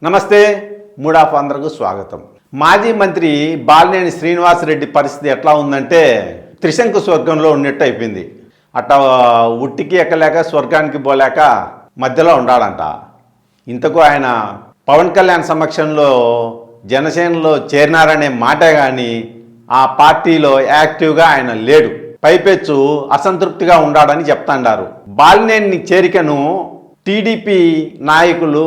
నమస్తే మూడాఫ్ అందరకు స్వాగతం. మాజీ మంత్రి బాలినేని శ్రీనివాసరెడ్డి పరిస్థితి ఎట్లా ఉందంటే త్రిశంకు స్వర్గంలో ఉన్నట్టు అయిపోయింది. అట్లా ఉట్టికి ఎక్కలేక స్వర్గానికి పోలేక మధ్యలో ఉండాలంట. ఇంతకు ఆయన పవన్ కళ్యాణ్ సమక్షంలో జనసేనలో చేరినారనే మాట కానీ ఆ పార్టీలో యాక్టివ్గా ఆయన లేడు. పైపెచ్చు అసంతృప్తిగా ఉండాడని చెప్తాండారు. బాలినేని చేరికను టీడీపీ నాయకులు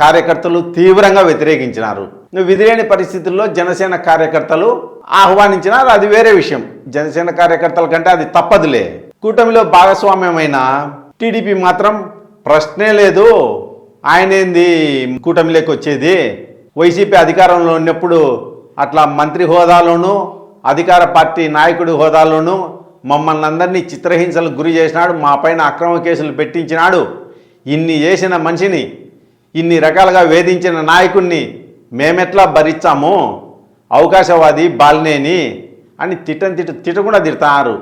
కార్యకర్తలు తీవ్రంగా వ్యతిరేకించినారు. విధిలేని పరిస్థితుల్లో జనసేన కార్యకర్తలు ఆహ్వానించినారు. అది వేరే విషయం. జనసేన కార్యకర్తల కంటే అది తప్పదులే. కూటమిలో భాగస్వామ్యమైన టీడీపీ మాత్రం ప్రశ్నే లేదు, ఆయనేంది కూటమిలోకి వచ్చేది, వైసీపీ అధికారంలో ఉన్నప్పుడు అట్లా మంత్రి హోదాలోనూ అధికార పార్టీ నాయకుడి హోదాలోనూ మమ్మల్ని అందరినీ చిత్రహింసలకు గురి చేసినాడు, మా పైన అక్రమ కేసులు పెట్టించినాడు, ఇన్ని చేసిన మనిషిని, ఇన్ని రకాలుగా వేధించిన నాయకుడిని మేమెట్లా భరించాము, అవకాశవాది బాలినేని అని తిట్టకుండా తిడతారు.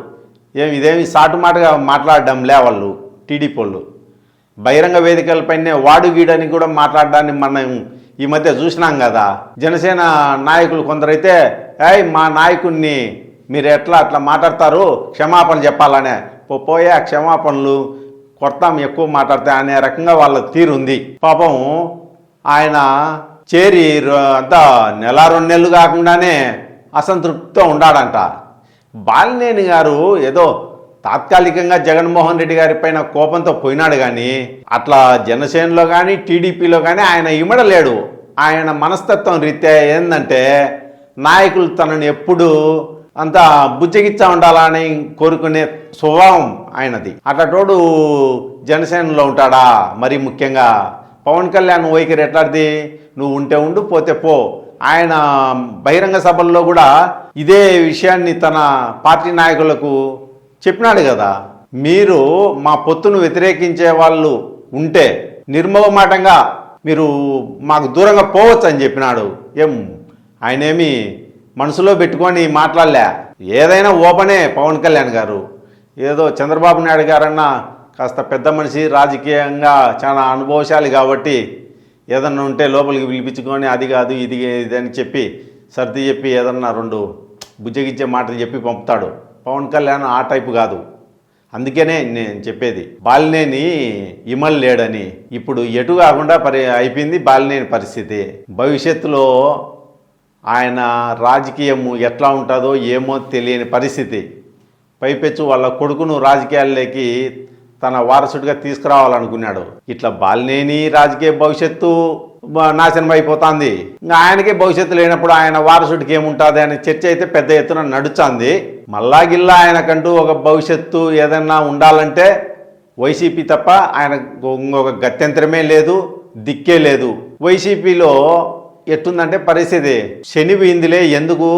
ఇదేమి సాటుమాటగా మాట్లాడడంలే వాళ్ళు టీడీపీ వాళ్ళు. బహిరంగ వేదికలపైనే వాడు వీడని కూడా మాట్లాడడాన్ని మనం ఈ మధ్య చూసినాం కదా. జనసేన నాయకులు కొందరైతే మా నాయకుడిని మీరు అట్లా మాట్లాడతారు, క్షమాపణ చెప్పాలనే పోయే క్షమాపణలు కొడతాం ఎక్కువ మాట్లాడితే అనే రకంగా వాళ్ళ తీరు ఉంది. పాపం ఆయన చేరి అంతా నెల 2 నెలలు కాకుండానే అసంతృప్తితో ఉన్నాడంట. బాలినేని గారు ఏదో తాత్కాలికంగా జగన్మోహన్ రెడ్డి గారి పైన కోపంతో పోయినాడు, కానీ అట్లా జనసేనలో కానీ టీడీపీలో కానీ ఆయన ఇమడలేడు. ఆయన మనస్తత్వం రీత్యా ఏంటంటే నాయకులు తనని ఎప్పుడు అంతా బుజ్జగిచ్చా ఉండాలని కోరుకునే స్వభావం ఆయనది. అట్లటోడు జనసేనలో ఉంటాడా? మరి ముఖ్యంగా పవన్ కళ్యాణ్ వైఖరి ఎట్లాంటిది? నువ్వు ఉంటే ఉండు, పోతే పో. ఆయన బహిరంగ సభల్లో కూడా ఇదే విషయాన్ని తన పార్టీ నాయకులకు చెప్పినాడు కదా. మీరు మా పొత్తును వ్యతిరేకించే వాళ్ళు ఉంటే నిర్మోహమాటంగా మీరు మాకు దూరంగా పోవచ్చు అని చెప్పినాడు. ఆయనేమి మనసులో పెట్టుకొని మాట్లాడలే. ఏదైనా ఓపెనే పవన్ కళ్యాణ్ గారు. ఏదో చంద్రబాబు నాయుడు గారన్నా కాస్త పెద్ద మనిషి, రాజకీయంగా చాలా అనుభవశాలి కాబట్టి ఏదన్నా ఉంటే లోపలికి పిలిపించుకొని అది కాదు ఇది అని చెప్పి సర్ది చెప్పి ఏదన్నా 2 బుజ్జగిచ్చే మాటలు చెప్పి పంపుతాడు. పవన్ కళ్యాణ్ ఆ టైపు కాదు. అందుకనే నేను చెప్పేది బాలినేని ఇమల్ లేడని. ఇప్పుడు ఎటు కాకుండా అయిపోయింది బాలినేని పరిస్థితి. భవిష్యత్తులో ఆయన రాజకీయం ఎట్లా ఉంటుందో ఏమో తెలియని పరిస్థితి. పైపెచ్చు వాళ్ళ కొడుకును రాజకీయాల్లోకి తన వారసుడిగా తీసుకురావాలనుకున్నాడు. ఇట్లా బాలినేని రాజకీయ భవిష్యత్తు నాశనం అయిపోతుంది. ఇంకా ఆయనకే భవిష్యత్తు లేనప్పుడు ఆయన వారసుడికి ఏముంటుంది అనే చర్చ అయితే పెద్ద ఎత్తున నడుస్తుంది. మల్లాగిల్లా ఆయనకంటూ ఒక భవిష్యత్తు ఏదన్నా ఉండాలంటే వైసీపీ తప్ప ఆయన ఇంకొక గత్యంతరమే లేదు, దిక్కే లేదు. వైసీపీలో ఎట్టుందంటే పరిస్థితి శని పోయిందిలే, ఎందుకు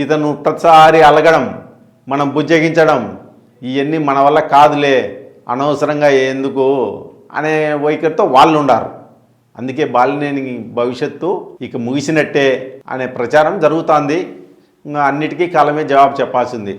ఇతను ప్రతిసారి అలగడం, మనం బుజ్జగించడం, ఇవన్నీ మన వల్ల కాదులే, అనవసరంగా ఎందుకు అనే వైఖరితో వాళ్ళు ఉండారు. అందుకే బాలినేని భవిష్యత్తు ఇక ముగిసినట్టే అనే ప్రచారం జరుగుతుంది. ఇంకా అన్నిటికీ కాలమే జవాబు చెప్పాల్సింది.